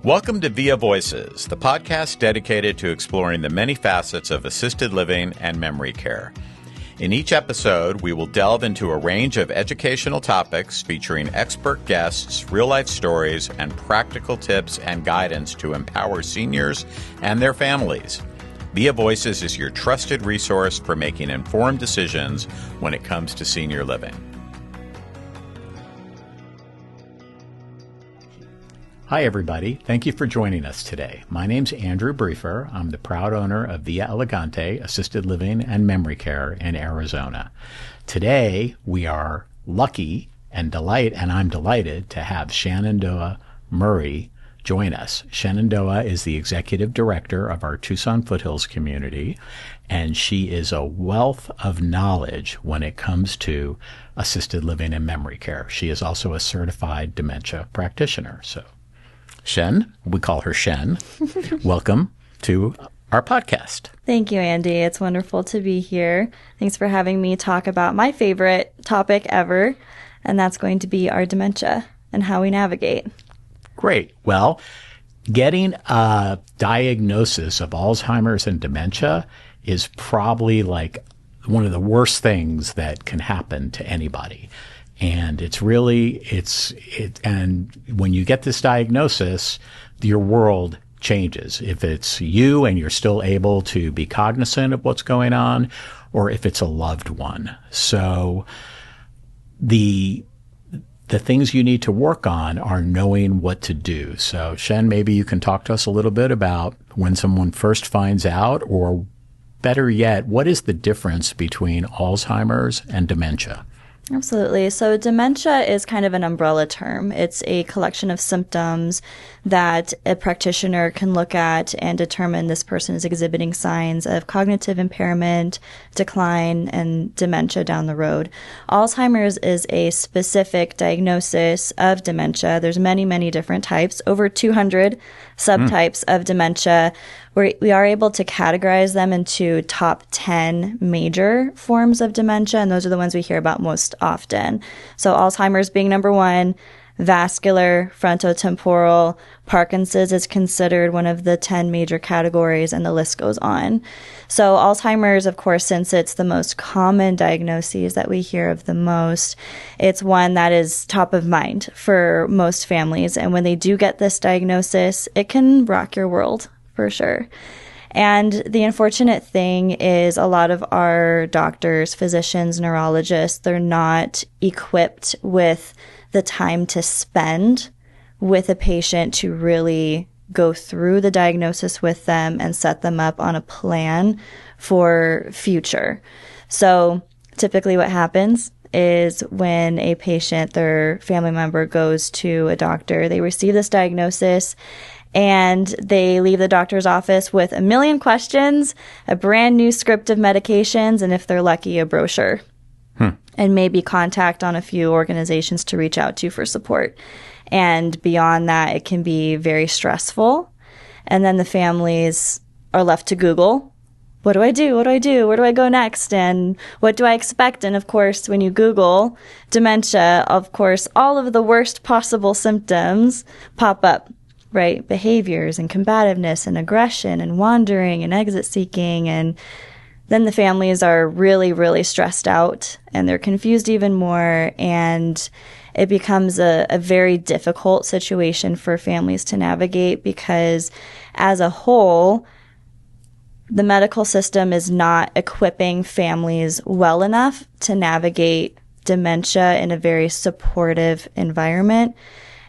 Welcome to Via Voices, the podcast dedicated to exploring the many facets of assisted living and memory care. In each episode, we will delve into a range of educational topics featuring expert guests, real-life stories, and practical tips and guidance to empower seniors and their families. Via Voices is your trusted resource for making informed decisions when it comes to senior living. Hi, everybody. Thank you for joining us today. My name's Andrew Briefer. I'm the proud owner of Via Elegante Assisted Living and Memory Care in Arizona. Today, we are lucky and I'm delighted to have Shenandoah Murray join us. Shenandoah is the Executive Director of our Tucson Foothills community, and she is a wealth of knowledge when it comes to assisted living and memory care. She is also a certified dementia practitioner. So, Shen, we call her Shen. Welcome to our podcast. Thank you, Andy. It's wonderful to be here. Thanks for having me talk about my favorite topic ever, and that's going to be our dementia and how we navigate. Great. Well, getting a diagnosis of Alzheimer's and dementia is probably like one of the worst things that can happen to anybody. And and when you get this diagnosis, your world changes. If it's you and you're still able to be cognizant of what's going on, or if it's a loved one. So the things you need to work on are knowing what to do. So Shen, maybe you can talk to us a little bit about when someone first finds out, or better yet, what is the difference between Alzheimer's and dementia? Absolutely. So dementia is kind of an umbrella term. It's a collection of symptoms that a practitioner can look at and determine this person is exhibiting signs of cognitive impairment, decline, and dementia down the road. Alzheimer's is a specific diagnosis of dementia. There's many, many different types, over 200 subtypes of dementia. We are able to categorize them into top 10 major forms of dementia, and those are the ones we hear about most often. So Alzheimer's being number one, vascular, frontotemporal, Parkinson's is considered one of the 10 major categories, and the list goes on. So Alzheimer's, of course, since it's the most common diagnoses that we hear of the most, it's one that is top of mind for most families. And when they do get this diagnosis, it can rock your world. For sure. And the unfortunate thing is a lot of our doctors, physicians, neurologists, they're not equipped with the time to spend with a patient to really go through the diagnosis with them and set them up on a plan for future. So typically what happens is when a patient, their family member goes to a doctor, they receive this diagnosis, and they leave the doctor's office with a million questions, a brand new script of medications, and if they're lucky, a brochure. And maybe contact on a few organizations to reach out to for support. And beyond that, it can be very stressful. And then the families are left to Google. What do I do? What do I do? Where do I go next? And what do I expect? And of course, when you Google dementia, of course, all of the worst possible symptoms pop up. Right? Behaviors and combativeness and aggression and wandering and exit seeking. And then the families are really, really stressed out and they're confused even more. And it becomes a very difficult situation for families to navigate because as a whole, the medical system is not equipping families well enough to navigate dementia in a very supportive environment.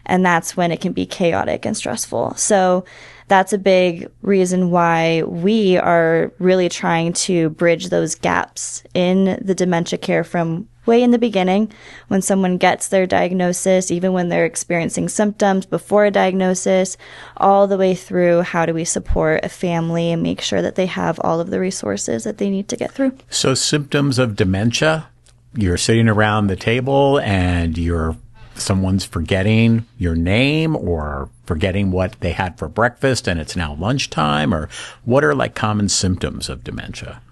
And that's when it can be chaotic and stressful. So that's a big reason why we are really trying to bridge those gaps in the dementia care from way in the beginning, when someone gets their diagnosis, even when they're experiencing symptoms before a diagnosis, all the way through how do we support a family and make sure that they have all of the resources that they need to get through. So symptoms of dementia, you're sitting around the table and someone's forgetting your name or forgetting what they had for breakfast and it's now lunchtime, or what are like common symptoms of dementia?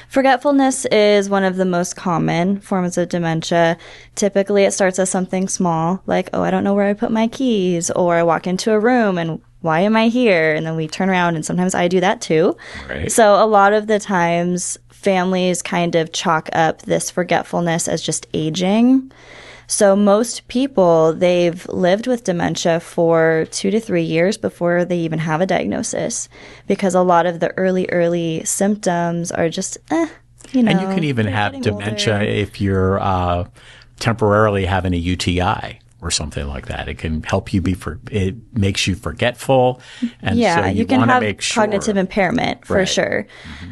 Forgetfulness is one of the most common forms of dementia. Typically, it starts as something small, like, oh, I don't know where I put my keys, or I walk into a room and why am I here? And then we turn around, and sometimes I do that too. Right. So a lot of the times families kind of chalk up this forgetfulness as just aging. So most people, they've lived with dementia for 2 to 3 years before they even have a diagnosis, because a lot of the early symptoms are just, And you can even have dementia if you're temporarily having a UTI or something like that. It can help you it makes you forgetful. And so you can want to have make sure. cognitive impairment for Right. sure.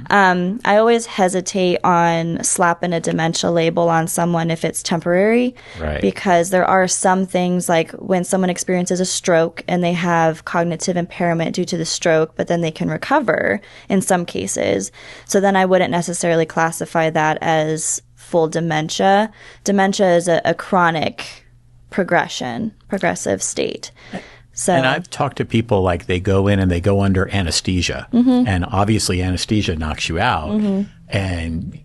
I always hesitate on slapping a dementia label on someone if it's temporary, Right. because there are some things like when someone experiences a stroke and they have cognitive impairment due to the stroke, but then they can recover in some cases. So then I wouldn't necessarily classify that as full dementia. Dementia is a chronic progressive state. So, And I've talked to people like they go in and they go under anesthesia, and obviously anesthesia knocks you out, and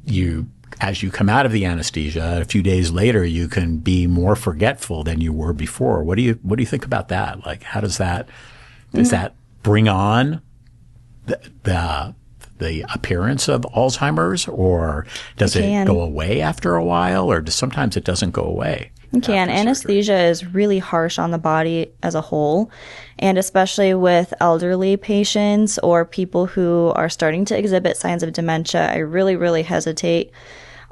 as you come out of the anesthesia, a few days later, you can be more forgetful than you were before. What do you think about that? Like, how does that bring on the appearance of Alzheimer's, or does it go away after a while, or sometimes it doesn't go away? it can. Anesthesia is really harsh on the body as a whole, and especially with elderly patients or people who are starting to exhibit signs of dementia, I really, really hesitate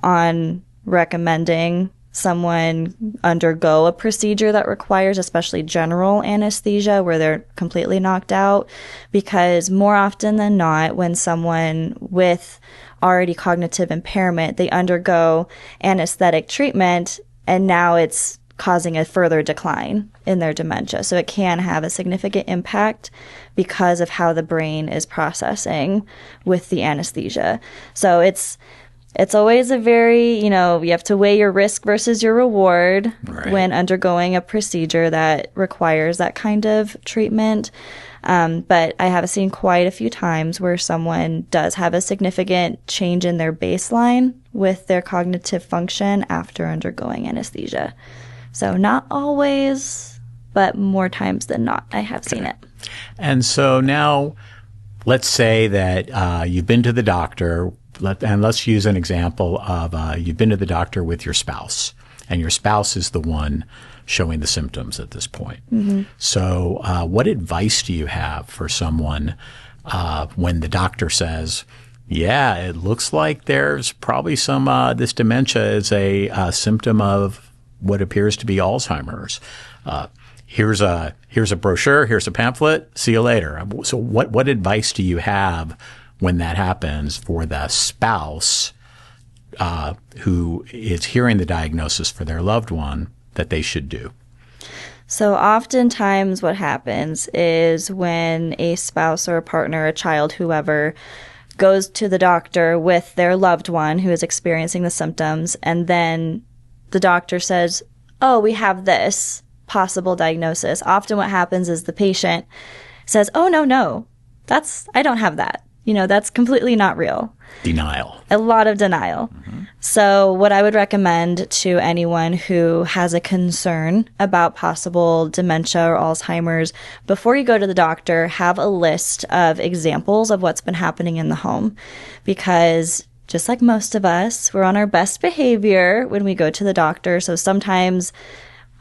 on recommending someone undergo a procedure that requires especially general anesthesia where they're completely knocked out, because more often than not, when someone with already cognitive impairment, they undergo anesthetic treatment, and now it's causing a further decline in their dementia. So it can have a significant impact because of how the brain is processing with the anesthesia. So it's always a very, you have to weigh your risk versus your reward when undergoing a procedure that requires that kind of treatment. But I have seen quite a few times where someone does have a significant change in their baseline with their cognitive function after undergoing anesthesia. So not always, but more times than not, I have seen it. And so now let's say that you've been to the doctor, and let's use an example of you've been to the doctor with your spouse, and your spouse is the one showing the symptoms at this point. So what advice do you have for someone when the doctor says, yeah, it looks like there's probably some, this dementia is a symptom of what appears to be Alzheimer's. Here's a brochure, here's a pamphlet, see you later. So what advice do you have when that happens for the spouse who is hearing the diagnosis for their loved one that they should do? So oftentimes what happens is when a spouse or a partner, a child, whoever, goes to the doctor with their loved one who is experiencing the symptoms, and then the doctor says, oh, we have this possible diagnosis. Often what happens is the patient says, oh, no, I don't have that. That's completely not real. Denial. A lot of denial. So what I would recommend to anyone who has a concern about possible dementia or Alzheimer's, before you go to the doctor, have a list of examples of what's been happening in the home. Because just like most of us, we're on our best behavior when we go to the doctor. So sometimes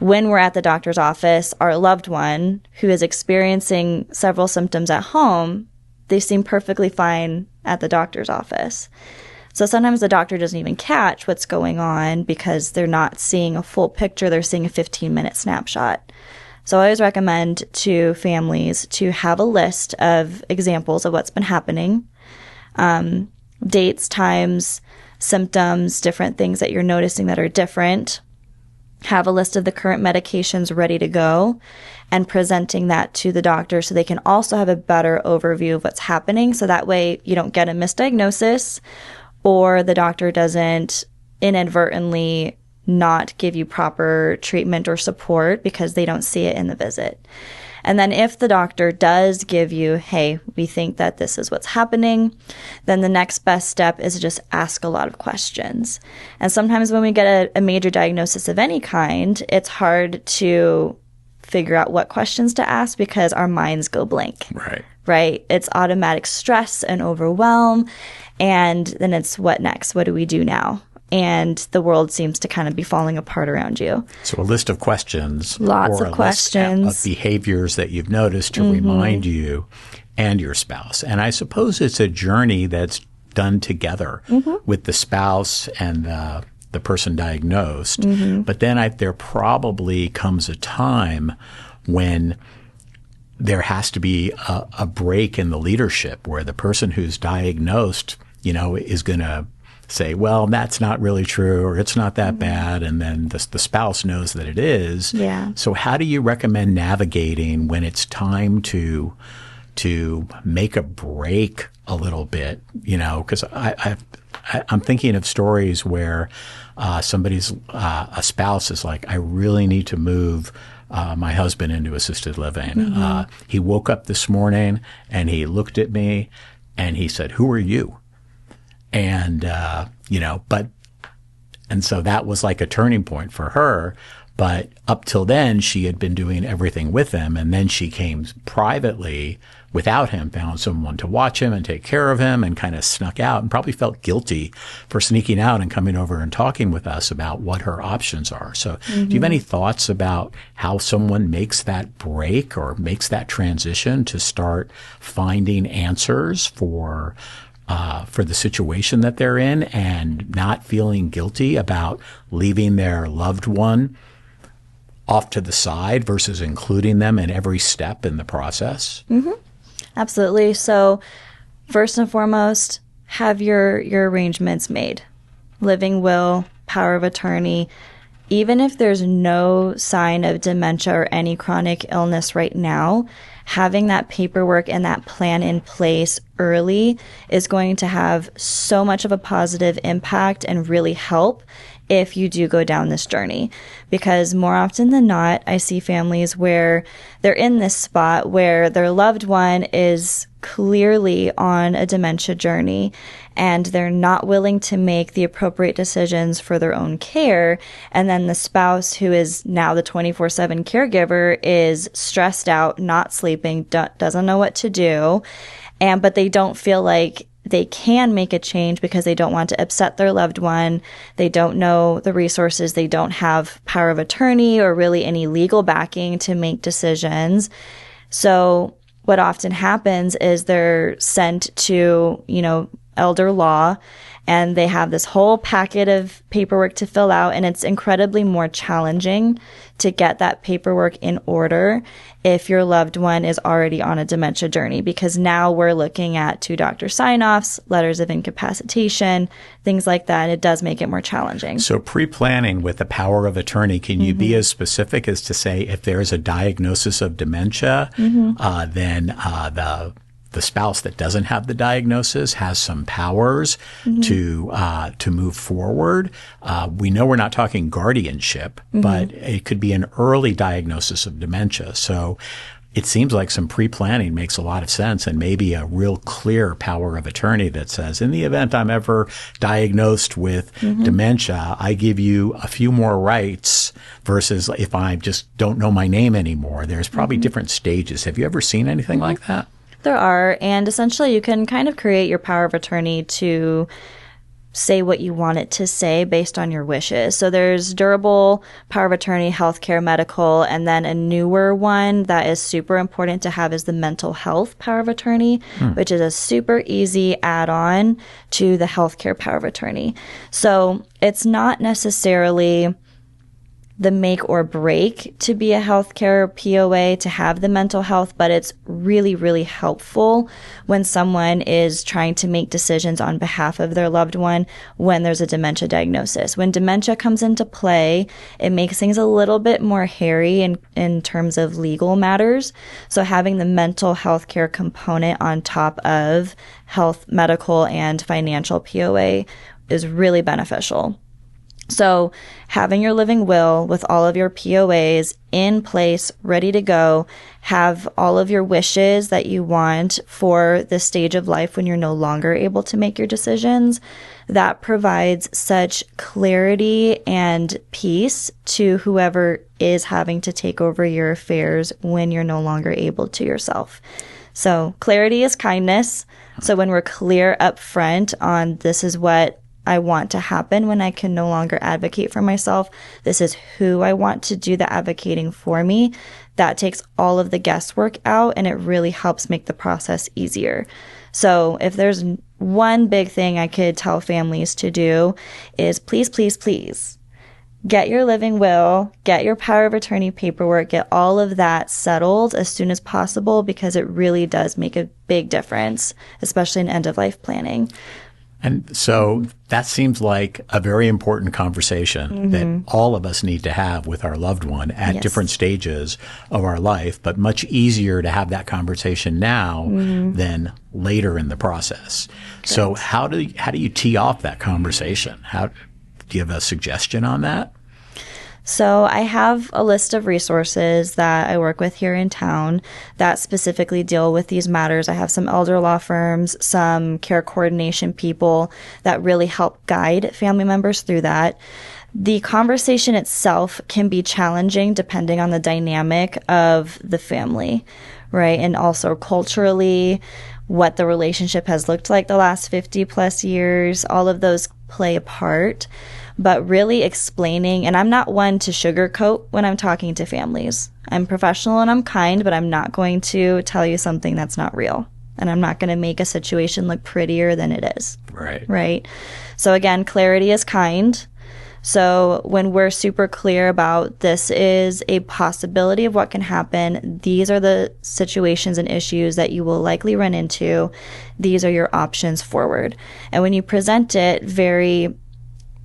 when we're at the doctor's office, our loved one who is experiencing several symptoms at home, they seem perfectly fine at the doctor's office. So sometimes the doctor doesn't even catch what's going on because they're not seeing a full picture. They're seeing a 15-minute snapshot. So I always recommend to families to have a list of examples of what's been happening, dates, times, symptoms, different things that you're noticing that are different. Have a list of the current medications ready to go and presenting that to the doctor so they can also have a better overview of what's happening. So that way you don't get a misdiagnosis or the doctor doesn't inadvertently not give you proper treatment or support because they don't see it in the visit. And then if the doctor does give you, hey, we think that this is what's happening, then the next best step is to just ask a lot of questions. And sometimes when we get a major diagnosis of any kind, it's hard to figure out what questions to ask because our minds go blank. Right? It's automatic stress and overwhelm. And then it's what next? What do we do now? And the world seems to kind of be falling apart around you. So a list of questions. Lots of questions. List of behaviors that you've noticed to remind you and your spouse. And I suppose it's a journey that's done together with the spouse and the person diagnosed. But then there probably comes a time when there has to be a break in the leadership where the person who's diagnosed, is going to say, well, that's not really true, or it's not that bad. And then the spouse knows that it is. Yeah. So how do you recommend navigating when it's time to make a break a little bit? Because I'm thinking of stories where a spouse is like, I really need to move my husband into assisted living. He woke up this morning and he looked at me and he said, "Who are you?" And, and so that was like a turning point for her. But up till then, she had been doing everything with him. And then she came privately without him, found someone to watch him and take care of him, and kind of snuck out and probably felt guilty for sneaking out and coming over and talking with us about what her options are. So do you have any thoughts about how someone makes that break or makes that transition to start finding answers for the situation that they're in and not feeling guilty about leaving their loved one off to the side versus including them in every step in the process? Absolutely. So first and foremost, have your arrangements made. Living will, power of attorney. Even if there's no sign of dementia or any chronic illness right now, having that paperwork and that plan in place early is going to have so much of a positive impact and really help if you do go down this journey. Because more often than not, I see families where they're in this spot where their loved one is clearly on a dementia journey and they're not willing to make the appropriate decisions for their own care. And then the spouse, who is now the 24/7 caregiver, is stressed out, not sleeping, doesn't know what to do. But they don't feel like they can make a change because they don't want to upset their loved one. They don't know the resources. They don't have power of attorney or really any legal backing to make decisions. So what often happens is they're sent to, elder law, and they have this whole packet of paperwork to fill out, and it's incredibly more challenging to get that paperwork in order if your loved one is already on a dementia journey, because now we're looking at 2 doctor sign-offs, letters of incapacitation, things like that. It does make it more challenging. So pre-planning with the power of attorney, can you be as specific as to say if there is a diagnosis of dementia, then the spouse that doesn't have the diagnosis has some powers to move forward. We know we're not talking guardianship, but it could be an early diagnosis of dementia. So it seems like some pre-planning makes a lot of sense, and maybe a real clear power of attorney that says, in the event I'm ever diagnosed with dementia, I give you a few more rights versus if I just don't know my name anymore. There's probably different stages. Have you ever seen anything like that? There are, and essentially you can kind of create your power of attorney to say what you want it to say based on your wishes. So there's durable power of attorney, healthcare, medical, and then a newer one that is super important to have is the mental health power of attorney, which is a super easy add-on to the healthcare power of attorney. So it's not necessarily the make or break to be a healthcare POA to have the mental health, but it's really, really helpful when someone is trying to make decisions on behalf of their loved one when there's a dementia diagnosis. When dementia comes into play, it makes things a little bit more hairy in terms of legal matters. So having the mental health care component on top of health, medical, and financial POA is really beneficial. So having your living will with all of your POAs in place, ready to go, have all of your wishes that you want for this stage of life when you're no longer able to make your decisions, that provides such clarity and peace to whoever is having to take over your affairs when you're no longer able to yourself. So clarity is kindness. So when we're clear up front on this is what I want to happen when I can no longer advocate for myself, this is who I want to do the advocating for me, that takes all of the guesswork out and it really helps make the process easier. So if there's one big thing I could tell families to do is please, please, please get your living will, get your power of attorney paperwork, get all of that settled as soon as possible, because it really does make a big difference, especially in end-of-life planning. And so that seems like a very important conversation that all of us need to have with our loved one at different stages of our life, but much easier to have that conversation now than later in the process. Correct. So how do you tee off that conversation? Do you have a suggestion on that? So I have a list of resources that I work with here in town that specifically deal with these matters. I have some elder law firms, some care coordination people that really help guide family members through that. The conversation itself can be challenging depending on the dynamic of the family, right? And also culturally, what the relationship has looked like the last 50 plus years, all of those play a part. But really explaining, and I'm not one to sugarcoat when I'm talking to families. I'm professional and I'm kind, but I'm not going to tell you something that's not real. And I'm not going to make a situation look prettier than it is. Right. Right. So again, clarity is kind. So when we're super clear about this is a possibility of what can happen, these are the situations and issues that you will likely run into. These are your options forward. And when you present it very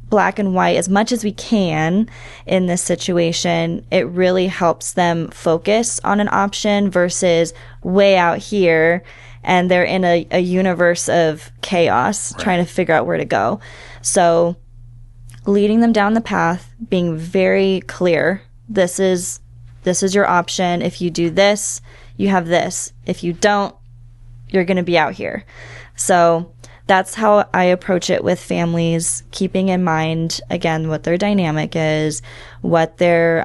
black and white as much as we can in this situation, it really helps them focus on an option versus way out here and they're in a universe of chaos trying to figure out where to go. So leading them down the path, being very clear, this is your option. If you do this, you have this. If you don't, you're going to be out here. So that's how I approach it with families, keeping in mind, again, what their dynamic is, what their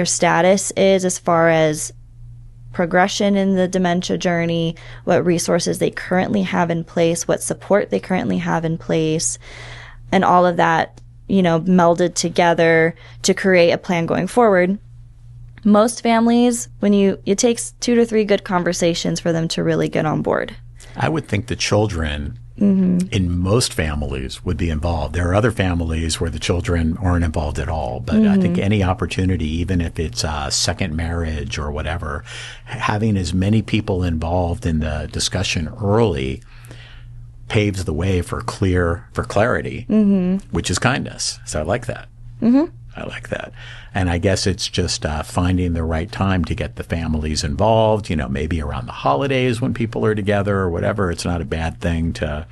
status is as far as progression in the dementia journey, what resources they currently have in place, what support they currently have in place, and all of that, melded together to create a plan going forward. Most families, it takes 2 to 3 good conversations for them to really get on board. I would think the children in most families would be involved. There are other families where the children aren't involved at all, but I think any opportunity, even if it's a second marriage or whatever, having as many people involved in the discussion early paves the way for clarity, which is kindness. So I like that. I like that. And I guess it's just finding the right time to get the families involved, maybe around the holidays when people are together or whatever. It's not a bad thing to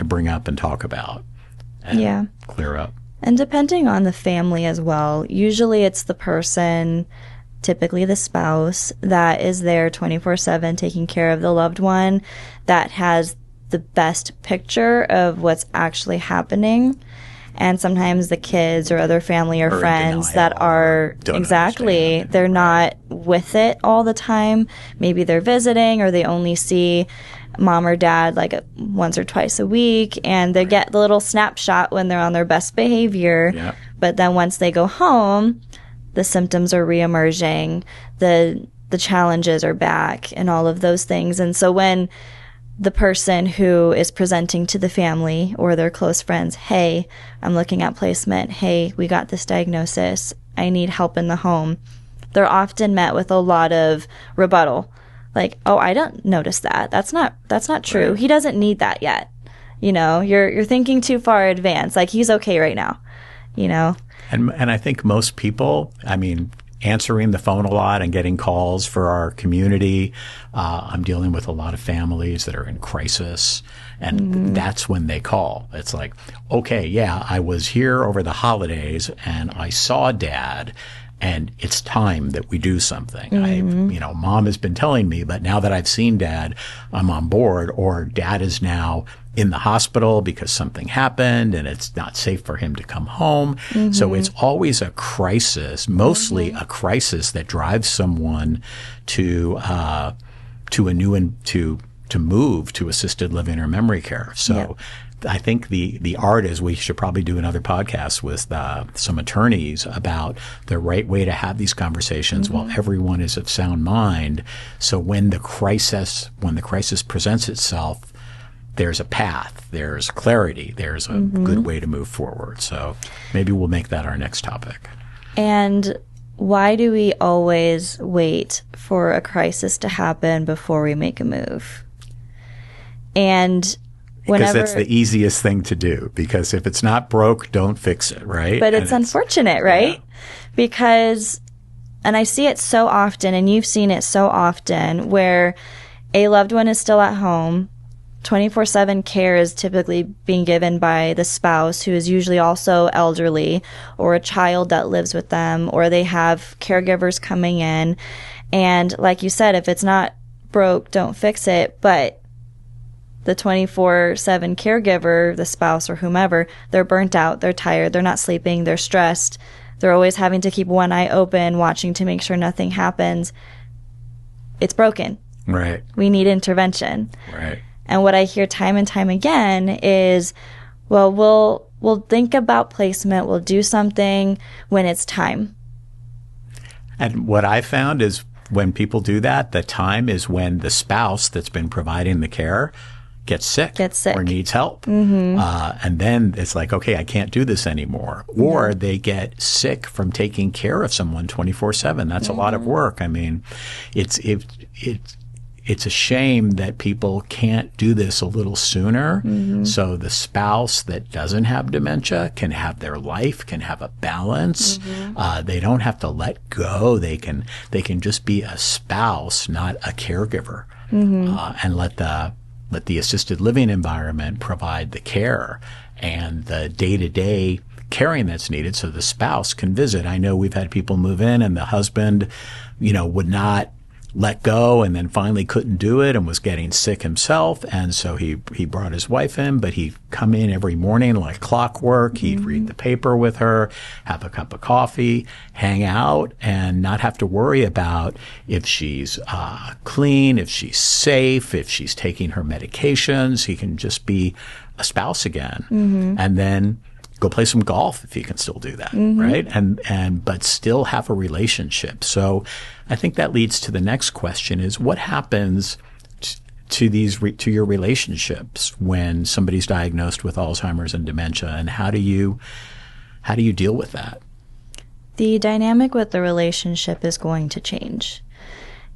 bring up and talk about and clear up. And depending on the family as well, usually it's the person, typically the spouse, that is there 24/7 taking care of the loved one, that has the best picture of what's actually happening. And sometimes the kids or other family or friends that are they're not with it all the time. Maybe they're visiting or they only see mom or dad like once or twice a week, and they get the little snapshot when they're on their best behavior. Yep. But then once they go home, the symptoms are reemerging, the challenges are back, and all of those things. And so when the person who is presenting to the family or their close friends, hey, I'm looking at placement. Hey, we got this diagnosis. I need help in the home. They're often met with a lot of rebuttal. Like, oh, I don't notice that. That's not true. Right. He doesn't need that yet. You're thinking too far advanced. Like, he's okay right now, And I think most people, answering the phone a lot and getting calls for our community. I'm dealing with a lot of families that are in crisis, and that's when they call. It's like, okay, yeah, I was here over the holidays and I saw Dad, and it's time that we do something. Mom has been telling me, but now that I've seen Dad, I'm on board. Or Dad is now in the hospital because something happened and it's not safe for him to come home. So it's always a crisis, mostly a crisis that drives someone to move to assisted living or memory care. So I think the art is, we should probably do another podcast with some attorneys about the right way to have these conversations while everyone is of sound mind. So when the crisis presents itself, there's a path, there's clarity, there's a good way to move forward. So maybe we'll make that our next topic. And why do we always wait for a crisis to happen before we make a move? And because that's the easiest thing to do. Because if it's not broke, don't fix it, right? But it's unfortunate, right? Yeah. Because, and I see it so often, and you've seen it so often, where a loved one is still at home. 24/7 care is typically being given by the spouse, who is usually also elderly, or a child that lives with them, or they have caregivers coming in. And like you said, if it's not broke, don't fix it. But the 24/7 caregiver, the spouse or whomever, they're burnt out, they're tired, they're not sleeping, they're stressed. They're always having to keep one eye open, watching to make sure nothing happens. It's broken. Right. We need intervention. Right. And what I hear time and time again is, well, we'll think about placement, we'll do something when it's time. And what I found is when people do that, the time is when the spouse that's been providing the care gets sick or needs help. And then it's like, okay, I can't do this anymore. Or they get sick from taking care of someone 24/7. That's a lot of work. I mean, it's a shame that people can't do this a little sooner. So the spouse that doesn't have dementia can have their life, can have a balance. They don't have to let go. They can just be a spouse, not a caregiver, and let the assisted living environment provide the care and the day-to-day caring that's needed, so the spouse can visit. I know we've had people move in and the husband, would not let go, and then finally couldn't do it and was getting sick himself. And so he brought his wife in, but he'd come in every morning like clockwork. He'd read the paper with her, have a cup of coffee, hang out, and not have to worry about if she's clean, if she's safe, if she's taking her medications. He can just be a spouse again. And then go play some golf if he can still do that, right? But still have a relationship. So I think that leads to the next question: is what happens to your relationships when somebody's diagnosed with Alzheimer's and dementia, and how do you deal with that? The dynamic with the relationship is going to change.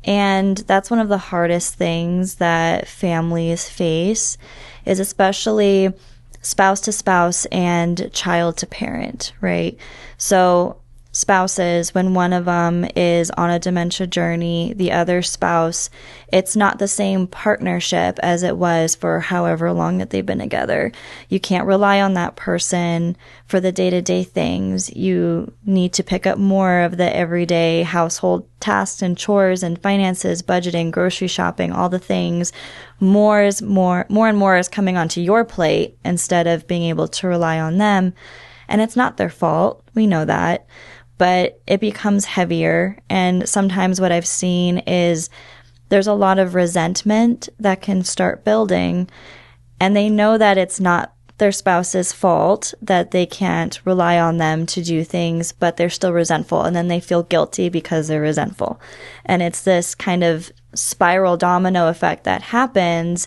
And that's one of the hardest things that families face, is especially spouse to spouse and child to parent, right? So spouses, when one of them is on a dementia journey, the other spouse, it's not the same partnership as it was for however long that they've been together. You can't rely on that person for the day-to-day things. You need to pick up more of the everyday household tasks and chores and finances, budgeting, grocery shopping, all the things. More and more is coming onto your plate instead of being able to rely on them. And it's not their fault. We know that. But it becomes heavier. And sometimes what I've seen is there's a lot of resentment that can start building. And they know that it's not their spouse's fault, that they can't rely on them to do things, but they're still resentful. And then they feel guilty because they're resentful. And it's this kind of spiral domino effect that happens.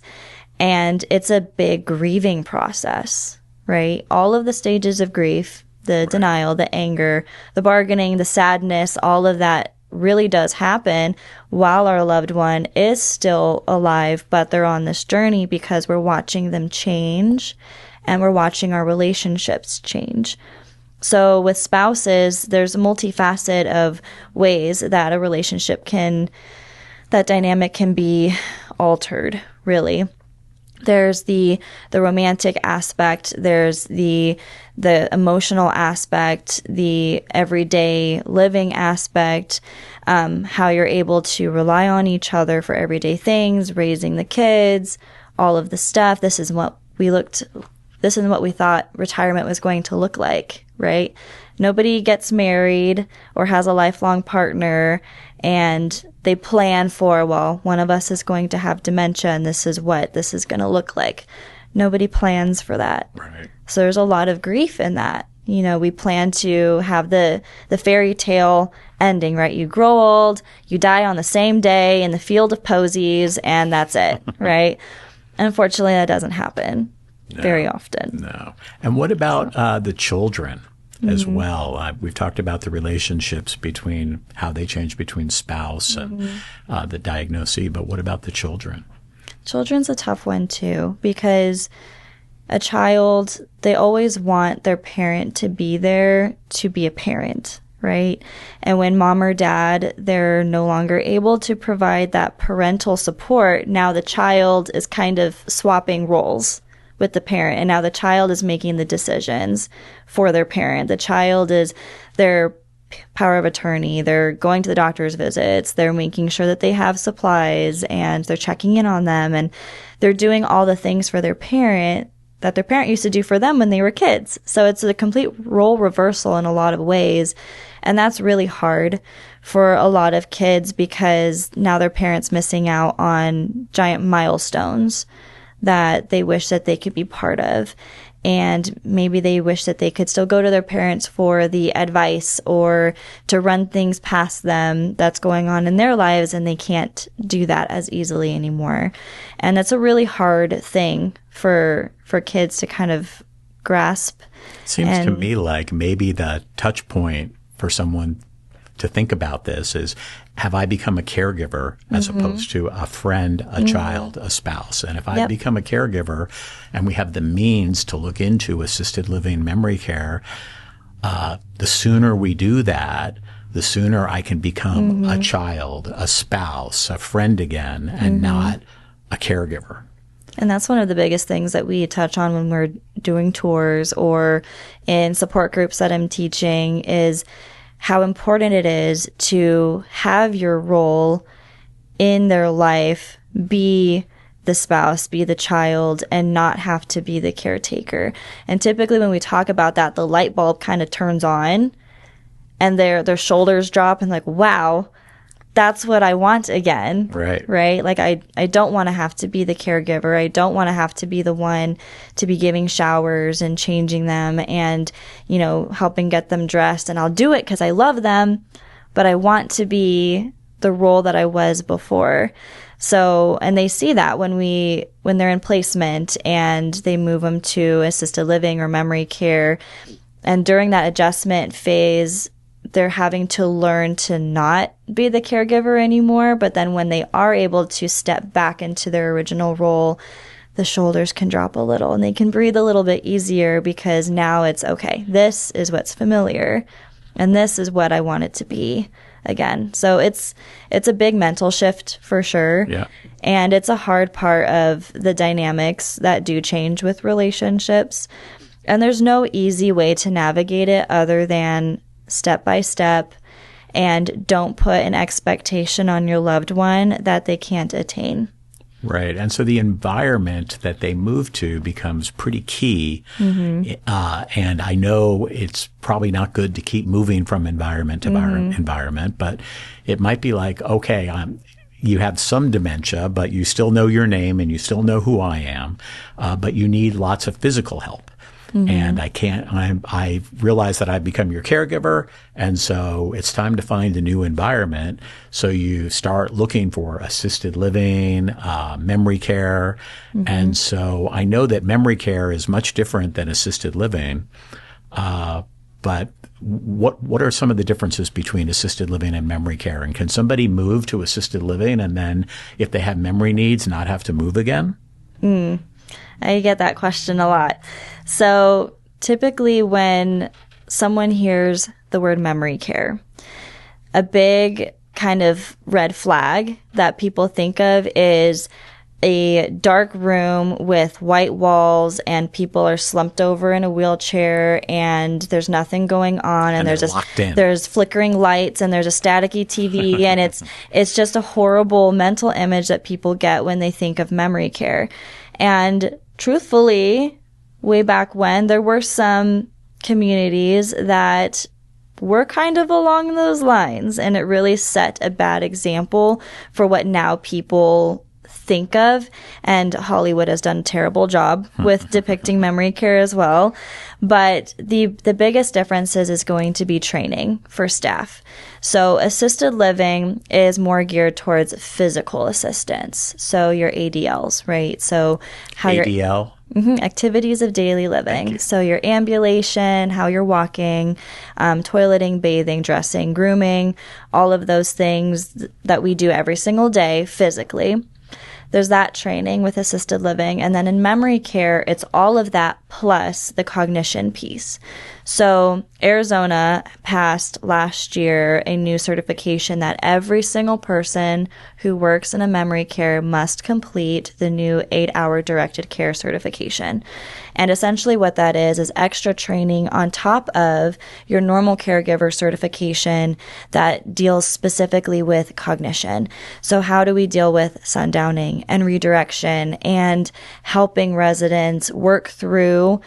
And it's a big grieving process, right? All of the stages of grief, the denial, the anger, the bargaining, the sadness, all of that really does happen while our loved one is still alive, but they're on this journey because we're watching them change and we're watching our relationships change. So with spouses, there's a multifaceted of ways that a relationship that dynamic can be altered, really. There's the romantic aspect, there's the emotional aspect, the everyday living aspect, how you're able to rely on each other for everyday things, raising the kids, all of the stuff. This is what we thought retirement was going to look like, right? Nobody gets married or has a lifelong partner and they plan for, well, one of us is going to have dementia and this is what this is going to look like. Nobody plans for that. Right. So there's a lot of grief in that. You know, we plan to have the fairy tale ending, right? You grow old, you die on the same day in the field of posies, and that's it, right? Unfortunately, that doesn't happen very often. No. And what about the children as well? We've talked about the relationships between how they change between spouse and the diagnosis, but what about the children? Children's a tough one too, because a child, they always want their parent to be there to be a parent, right? And when mom or dad, they're no longer able to provide that parental support, now the child is kind of swapping roles with the parent. And now the child is making the decisions for their parent. The child is their power of attorney. They're going to the doctor's visits. They're making sure that they have supplies and they're checking in on them. And they're doing all the things for their parent that their parent used to do for them when they were kids. So it's a complete role reversal in a lot of ways. And that's really hard for a lot of kids because now their parents missing out on giant milestones that they wish that they could be part of. And maybe they wish that they could still go to their parents for the advice or to run things past them that's going on in their lives, and they can't do that as easily anymore. And it's a really hard thing for kids to kind of grasp. Seems to me like maybe the touch point for someone to think about this is, have I become a caregiver as opposed to a friend, a child, a spouse? And if I become a caregiver and we have the means to look into assisted living memory care, the sooner we do that, the sooner I can become a child, a spouse, a friend again, and not a caregiver. And that's one of the biggest things that we touch on when we're doing tours or in support groups that I'm teaching is how important it is to have your role in their life be the spouse, be the child, and not have to be the caretaker. And typically when we talk about that, the light bulb kind of turns on and their shoulders drop and like, wow, that's what I want again. Right? Like I don't want to have to be the caregiver. I don't want to have to be the one to be giving showers and changing them and, you know, helping get them dressed. And I'll do it because I love them, but I want to be the role that I was before. So, and they see that when they're in placement and they move them to assisted living or memory care. And during that adjustment phase, they're having to learn to not be the caregiver anymore. But then when they are able to step back into their original role, the shoulders can drop a little and they can breathe a little bit easier because now it's okay. This is what's familiar and this is what I want it to be again. So it's a big mental shift for sure. Yeah. And it's a hard part of the dynamics that do change with relationships. And there's no easy way to navigate it other than step by step, and don't put an expectation on your loved one that they can't attain. Right. And so the environment that they move to becomes pretty key. And I know it's probably not good to keep moving from environment to environment, but it might be like, okay, you have some dementia, but you still know your name and you still know who I am, but you need lots of physical help. And I realize that I've become your caregiver. And so it's time to find a new environment. So you start looking for assisted living, memory care. And so I know that memory care is much different than assisted living. But what are some of the differences between assisted living and memory care? And can somebody move to assisted living and then if they have memory needs, not have to move again? I get that question a lot. So typically when someone hears the word memory care, a big kind of red flag that people think of is a dark room with white walls and people are slumped over in a wheelchair and there's nothing going on and there's flickering lights and there's a staticky TV and it's just a horrible mental image that people get when they think of memory care. And truthfully, way back when, there were some communities that were kind of along those lines, and it really set a bad example for what now people think of, and Hollywood has done a terrible job with depicting memory care as well. But the biggest difference is going to be training for staff. So assisted living is more geared towards physical assistance. So your ADLs, right? So how ADL? Activities of daily living. So your ambulation, how you're walking, toileting, bathing, dressing, grooming, all of those things that we do every single day physically. There's that training with assisted living. And then in memory care, it's all of that plus the cognition piece. So Arizona passed last year a new certification that every single person who works in a memory care must complete the new 8-hour directed care certification. And essentially what that is extra training on top of your normal caregiver certification that deals specifically with cognition. So how do we deal with sundowning and redirection and helping residents work through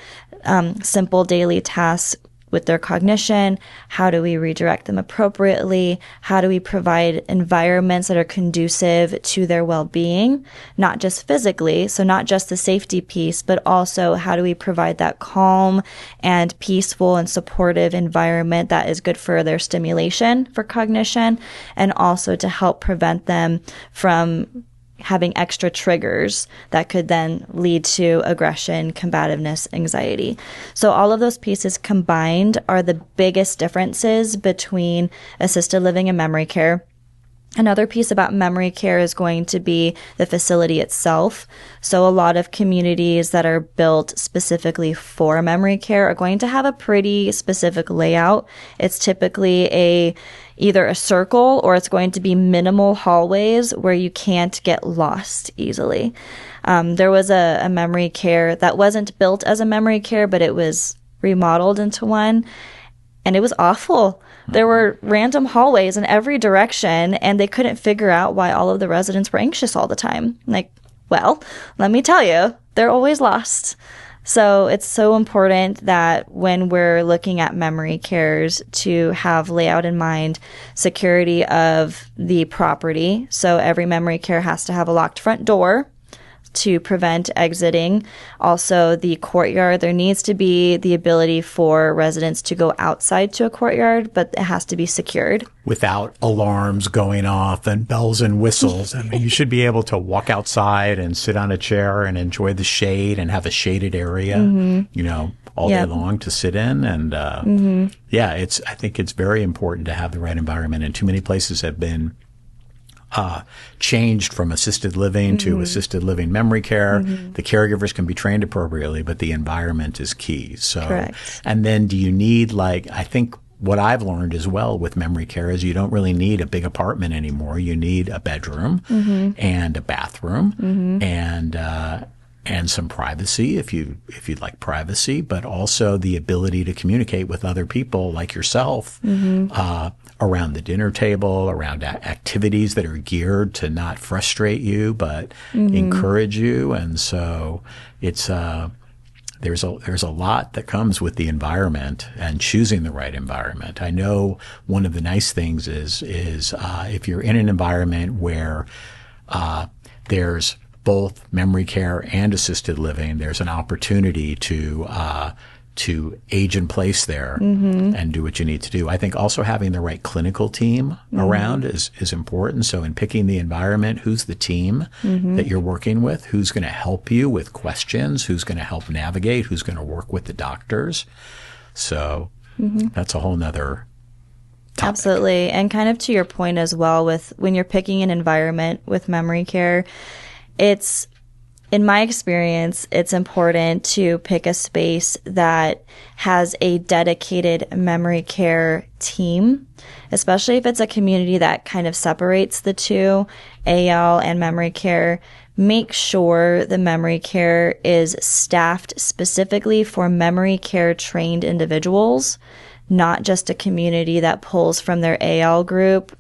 simple daily tasks with their cognition? How do we redirect them appropriately? How do we provide environments that are conducive to their well-being, not just physically, so not just the safety piece, but also how do we provide that calm and peaceful and supportive environment that is good for their stimulation for cognition, and also to help prevent them from having extra triggers that could then lead to aggression, combativeness, anxiety. So all of those pieces combined are the biggest differences between assisted living and memory care. Another piece about memory care is going to be the facility itself. So a lot of communities that are built specifically for memory care are going to have a pretty specific layout. It's typically either a circle or it's going to be minimal hallways where you can't get lost easily. There was a memory care that wasn't built as a memory care, but it was remodeled into one, and it was awful. There were random hallways in every direction, and they couldn't figure out why all of the residents were anxious all the time. Like, well, let me tell you, they're always lost. So it's so important that when we're looking at memory cares to have layout in mind, security of the property. So every memory care has to have a locked front door to prevent exiting. Also, the courtyard, there needs to be the ability for residents to go outside to a courtyard, but it has to be secured. Without alarms going off and bells and whistles. I mean, you should be able to walk outside and sit on a chair and enjoy the shade and have a shaded area, all day long to sit in. And I think it's very important to have the right environment. And too many places have been changed from assisted living to assisted living memory care. The caregivers can be trained appropriately, but the environment is key. So, correct. And then do you need, I think what I've learned as well with memory care is you don't really need a big apartment anymore. You need a bedroom and a bathroom and some privacy if you'd like privacy, but also the ability to communicate with other people like yourself around the dinner table, around activities that are geared to not frustrate you but encourage you. And so it's there's a lot that comes with the environment and choosing the right environment. I know one of the nice things is if you're in an environment where there's both memory care and assisted living, there's an opportunity to age in place there and do what you need to do. I think also having the right clinical team around is important. So in picking the environment, who's the team that you're working with? Who's going to help you with questions? Who's going to help navigate? Who's going to work with the doctors? So that's a whole nother topic. Absolutely. And kind of to your point as well, with when you're picking an environment with memory care, it's in my experience, it's important to pick a space that has a dedicated memory care team, especially if it's a community that kind of separates the two, AL and memory care. Make sure the memory care is staffed specifically for memory care trained individuals, not just a community that pulls from their AL group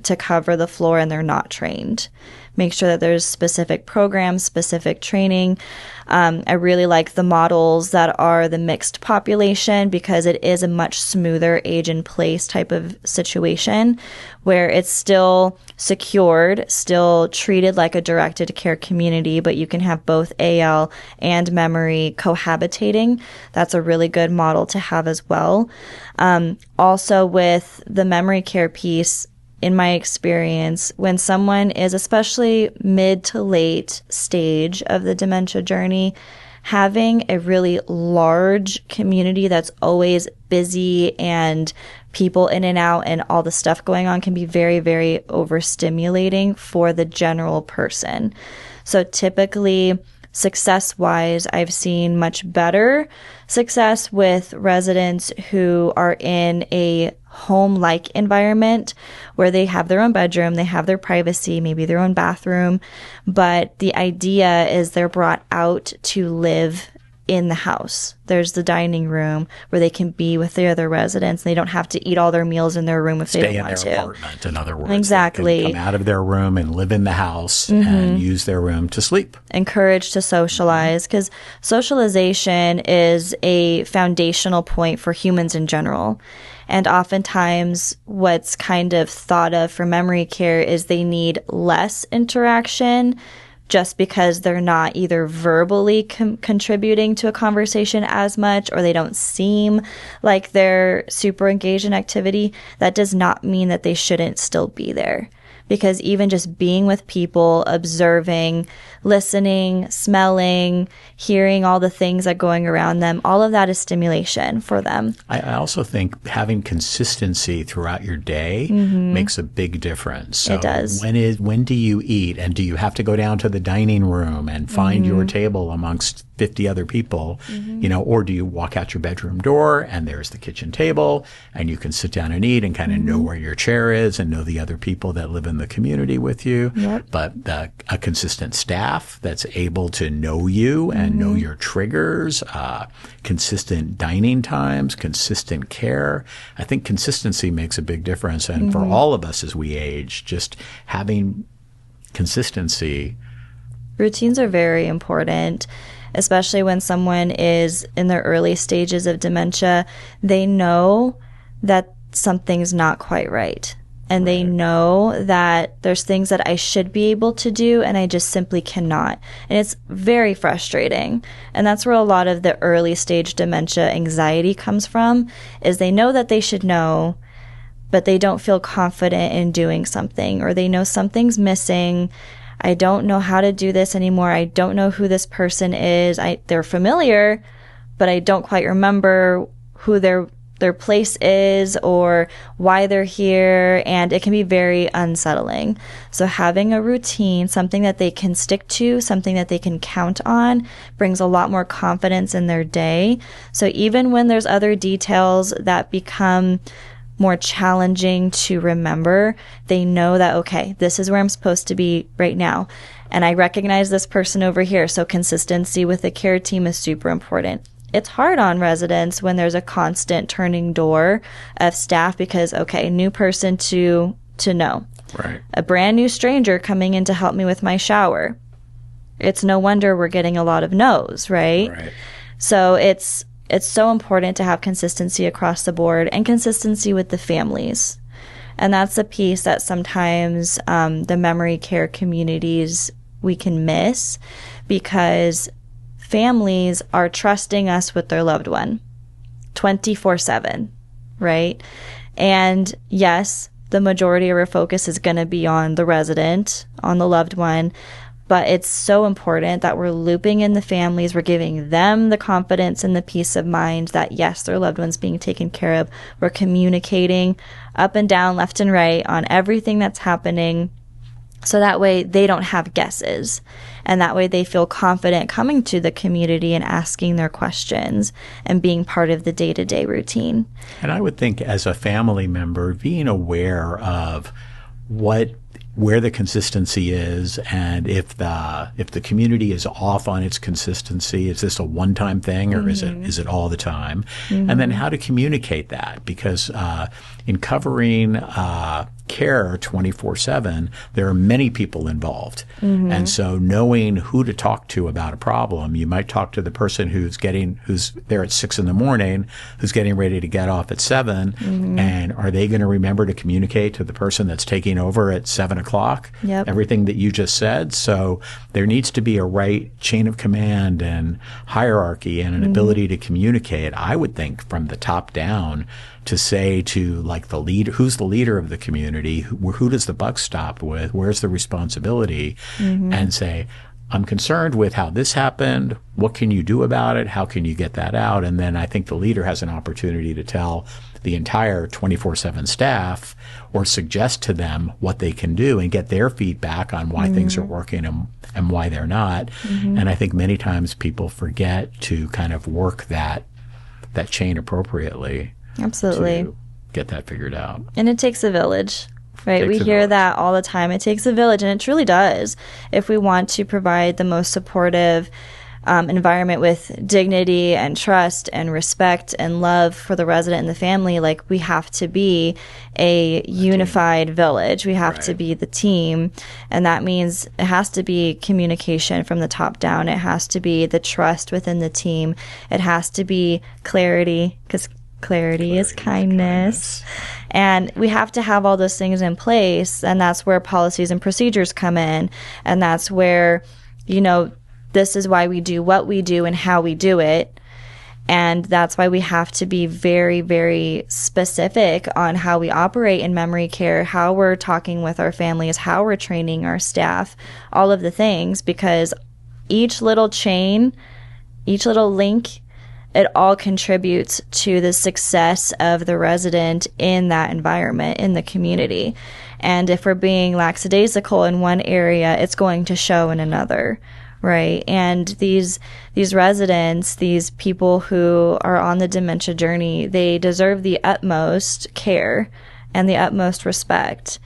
to cover the floor and they're not trained. Make sure that there's specific programs, specific training. I really like the models that are the mixed population because it is a much smoother age in place type of situation where it's still secured, still treated like a directed care community, but you can have both AL and memory cohabitating. That's a really good model to have as well. Also with the memory care piece, in my experience, when someone is especially mid to late stage of the dementia journey, having a really large community that's always busy and people in and out and all the stuff going on can be very, very overstimulating for the general person. So typically, success-wise, I've seen much better success with residents who are in a home-like environment where they have their own bedroom, they have their privacy, maybe their own bathroom, but the idea is they're brought out to live in the house. There's the dining room where they can be with the other residents. They don't have to eat all their meals in their room if they don't want to. Stay in their apartment, in other words. Exactly. They can come out of their room and live in the house and use their room to sleep. Encouraged to socialize, because socialization is a foundational point for humans in general. And oftentimes what's kind of thought of for memory care is they need less interaction just because they're not either verbally contributing to a conversation as much or they don't seem like they're super engaged in activity. That does not mean that they shouldn't still be there. Because even just being with people, observing, listening, smelling, hearing all the things that are going around them, all of that is stimulation for them. I also think having consistency throughout your day makes a big difference. So it does. When do you eat? And do you have to go down to the dining room and find your table amongst 50 other people, or do you walk out your bedroom door and there's the kitchen table and you can sit down and eat and kind of know where your chair is and know the other people that live in the community with you. Yep. But a consistent staff that's able to know you and know your triggers, consistent dining times, consistent care. I think consistency makes a big difference. And for all of us as we age, just having consistency. Routines are very important, especially when someone is in their early stages of dementia. They know that something's not quite right. And they know that there's things that I should be able to do and I just simply cannot. And it's very frustrating. And that's where a lot of the early stage dementia anxiety comes from, is they know that they should know, but they don't feel confident in doing something, or they know something's missing. I don't know how to do this anymore. I don't know who this person is. They're familiar, but I don't quite remember who their place is or why they're here, and it can be very unsettling. So having a routine, something that they can stick to, something that they can count on, brings a lot more confidence in their day. So even when there's other details that become more challenging to remember, they know that, okay, this is where I'm supposed to be right now. And I recognize this person over here. So consistency with the care team is super important. It's hard on residents when there's a constant turning door of staff because, okay, new person to know. Right. A brand new stranger coming in to help me with my shower. It's no wonder we're getting a lot of no's, right? Right. So it's so important to have consistency across the board and consistency with the families. And that's a piece that sometimes the memory care communities we can miss, because families are trusting us with their loved one 24/7, right? And yes, the majority of our focus is going to be on the resident, on the loved one, but it's so important that we're looping in the families. We're giving them the confidence and the peace of mind that, yes, their loved one's being taken care of. We're communicating up and down, left and right on everything that's happening. So that way they don't have guesses. And that way they feel confident coming to the community and asking their questions and being part of the day-to-day routine. And I would think as a family member, being aware of where the consistency is, and if the community is off on its consistency, is this a one-time thing or is it all the time? And then how to communicate that, because in covering care 24/7, there are many people involved. And so knowing who to talk to about a problem, you might talk to the person who's there at 6 a.m, who's getting ready to get off at 7, and are they going to remember to communicate to the person that's taking over at 7 o'clock everything that you just said? So there needs to be a right chain of command and hierarchy and an ability to communicate, I would think, from the top down, to say to like the leader, who's the leader of the community, who does the buck stop with, where's the responsibility, and say, I'm concerned with how this happened. What can you do about it? How can you get that out? And then I think the leader has an opportunity to tell the entire 24/7 staff or suggest to them what they can do and get their feedback on why things are working and why they're not. And I think many times people forget to kind of work that chain appropriately. Absolutely. To get that figured out. And it takes a village, right? We hear that all the time. It takes a village, and it truly does. If we want to provide the most supportive environment with dignity and trust and respect and love for the resident and the family, like, we have to be a unified village. We have to be the team. And that means it has to be communication from the top down. It has to be the trust within the team. It has to be clarity, because clarity is kindness. And we have to have all those things in place. And that's where policies and procedures come in. And that's where, this is why we do what we do and how we do it. And that's why we have to be very, very specific on how we operate in memory care, how we're talking with our families, how we're training our staff, all of the things, because each little chain, each little link, it all contributes to the success of the resident in that environment, in the community. And if we're being lackadaisical in one area, it's going to show in another, right? And these residents, these people who are on the dementia journey, they deserve the utmost care and the utmost respect.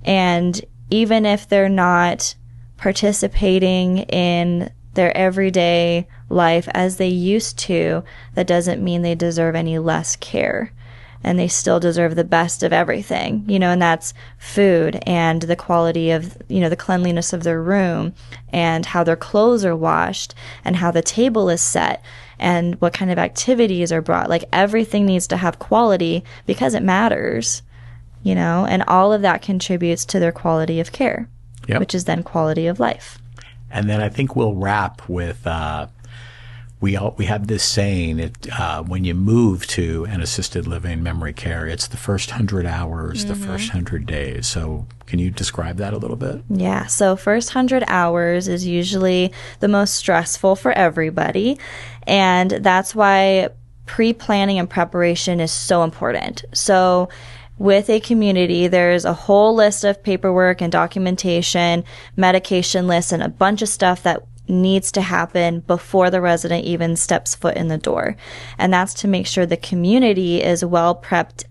And even if they're not participating in their everyday life as they used to, that doesn't mean they deserve any less care. And they still deserve the best of everything, and that's food and the quality of, the cleanliness of their room and how their clothes are washed and how the table is set and what kind of activities are brought. Like, everything needs to have quality because it matters, and all of that contributes to their quality of care, which is then quality of life. And then I think we'll wrap with we have this saying, when you move to an assisted living memory care, it's the first 100 hours, the first 100 days. So can you describe that a little bit? Yeah. So first 100 hours is usually the most stressful for everybody. And that's why pre-planning and preparation is so important. So with a community, there's a whole list of paperwork and documentation, medication lists, and a bunch of stuff that needs to happen before the resident even steps foot in the door. And that's to make sure the community is well prepped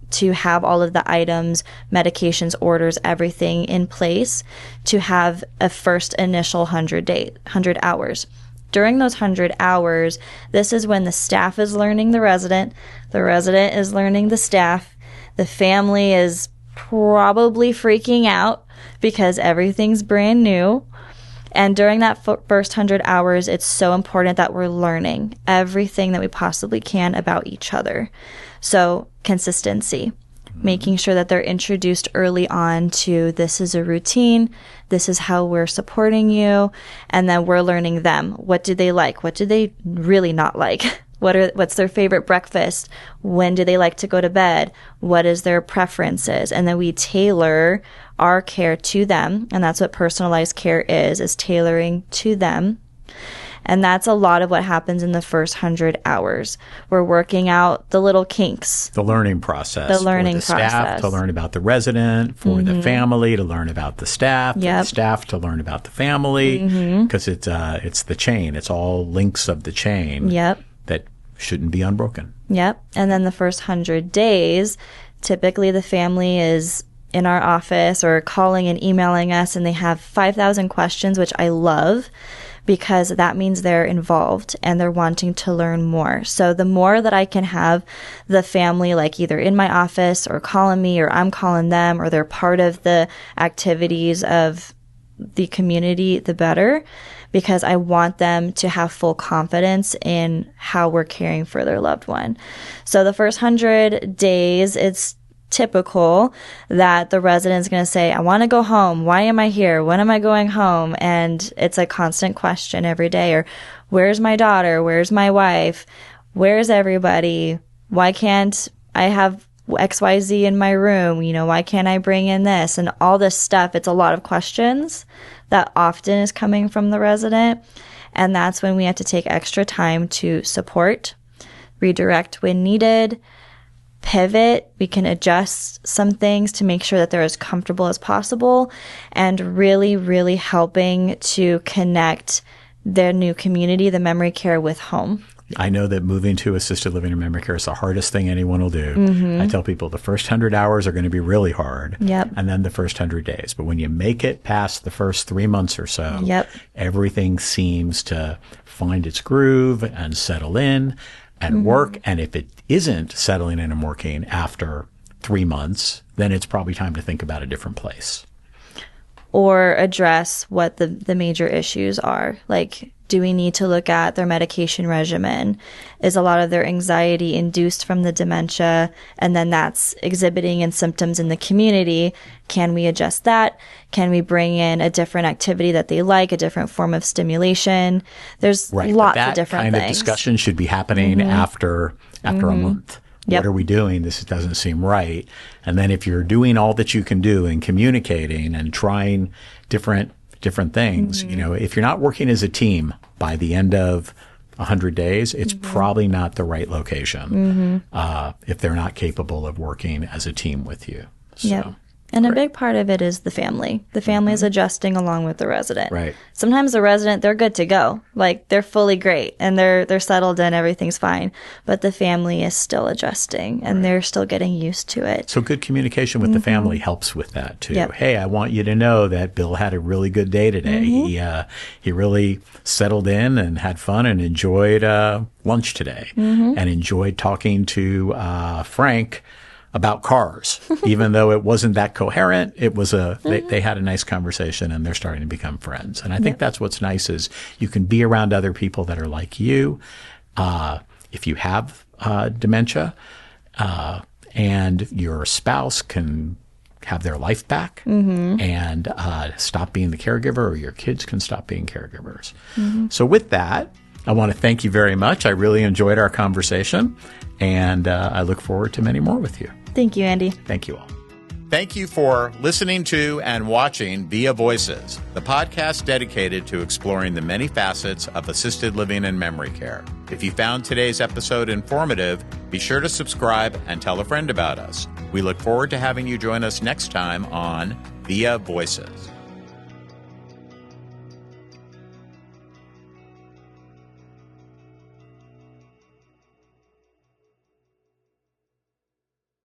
to have all of the items, medications, orders, everything in place to have a first initial 100 hours. During those 100 hours, this is when the staff is learning the resident is learning the staff, the family is probably freaking out because everything's brand new. And during that first 100 hours, it's so important that we're learning everything that we possibly can about each other. So consistency, making sure that they're introduced early on to, this is a routine, this is how we're supporting you, and then we're learning them. What do they like? What do they really not like? What's their favorite breakfast? When do they like to go to bed? What is their preferences? And then we tailor our care to them. And that's what personalized care is tailoring to them. And that's a lot of what happens in the first 100 hours. We're working out the little kinks. The learning process. The learning for the staff process. to learn about the resident, for the family to learn about the staff, for the Yep. staff to learn about the family, because it's the chain. It's all links of the chain Yep. that shouldn't be unbroken. Yep. And then the first 100 days, typically the family is in our office or calling and emailing us, and they have 5,000 questions, which I love because that means they're involved and they're wanting to learn more. So the more that I can have the family, like either in my office or calling me, or I'm calling them, or they're part of the activities of the community, the better, because I want them to have full confidence in how we're caring for their loved one. So the first 100 days, it's typical that the resident's going to say, I want to go home. Why am I here? When am I going home? And it's a constant question every day. Or where's my daughter? Where's my wife? Where's everybody? Why can't I have XYZ in my room? You know, why can't I bring in this? And all this stuff. It's a lot of questions that often is coming from the resident. And that's when we have to take extra time to support, redirect when needed, pivot. We can adjust some things to make sure that they're as comfortable as possible, and really, really helping to connect their new community, the memory care, with home. I know that moving to assisted living or memory care is the hardest thing anyone will do. I tell people the first 100 hours are going to be really hard, Yep. and then the first 100 days. But when you make it past the first 3 months or so, Yep. everything seems to find its groove and settle in and work. And if it isn't settling in and working after 3 months, then it's probably time to think about a different place. Or address what the major issues are. Like, do we need to look at their medication regimen? Is a lot of their anxiety induced from the dementia, and then that's exhibiting in symptoms in the community? Can we adjust that? Can we bring in a different activity that they like, a different form of stimulation? There's lots of different That kind things. of discussion should be happening after a month. Yep. What are we doing? This doesn't seem right. And then if you're doing all that you can do and communicating and trying different things, you know, if you're not working as a team by the end of 100 days, it's probably not the right location if they're not capable of working as a team with you. So, Yep. And a big part of it is the family. The family is adjusting along with the resident. Right. Sometimes the resident, they're good to go. Like, they're fully great and they're settled in, everything's fine. But the family is still adjusting and they're still getting used to it. So good communication with the family helps with that too. Yep. Hey, I want you to know that Bill had a really good day today. He really settled in and had fun and enjoyed lunch today and enjoyed talking to Frank about cars, even though it wasn't that coherent. It was they had a nice conversation and they're starting to become friends. And I think that's what's nice is you can be around other people that are like you. If you have dementia, and your spouse can have their life back and stop being the caregiver, or your kids can stop being caregivers. So with that, I want to thank you very much. I really enjoyed our conversation, and I look forward to many more with you. Thank you, Andy. Thank you all. Thank you for listening to and watching Via Voices, the podcast dedicated to exploring the many facets of assisted living and memory care. If you found today's episode informative, be sure to subscribe and tell a friend about us. We look forward to having you join us next time on Via Voices.